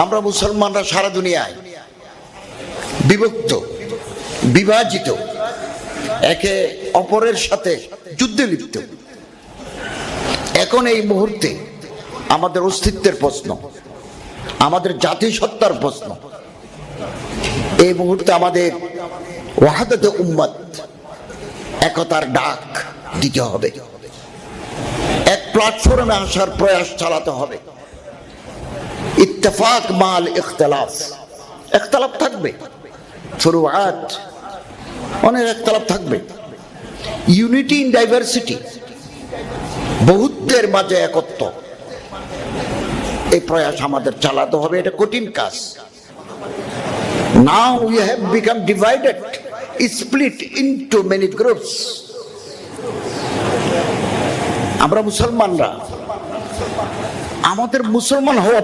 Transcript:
আমরা মুসলমানরা সারা দুনিয়ায় বিভক্ত, বিভাজিত, একে অপরের সাথে যুদ্ধে লিপ্ত। এখন এই মুহূর্তে আমাদের অস্তিত্বের প্রশ্ন, আমাদের জাতিসত্তার প্রশ্ন। এই মুহূর্তে আমাদের ওয়াহাদাতে উম্মত, একতার ডাক দিতে হবে, এক প্ল্যাটফর্মে আসার প্রয়াস চালাতে হবে। ইত্তেফাক মাল ইখতিলাফ, ইখতিলাফ থাকবে, ফুরুআত অনেক ইখতিলাফ থাকবে। ইউনিটি ইন ডাইভার্সিটি, বহুত্বের মাঝে একত্ব, এই প্রয়াস আমাদের চালাতে হবে। এটা কঠিন কাজ। Now we have become divided, split into many groups. আমরা মুসলমানরা, আমাদের মুসলমান হওয়া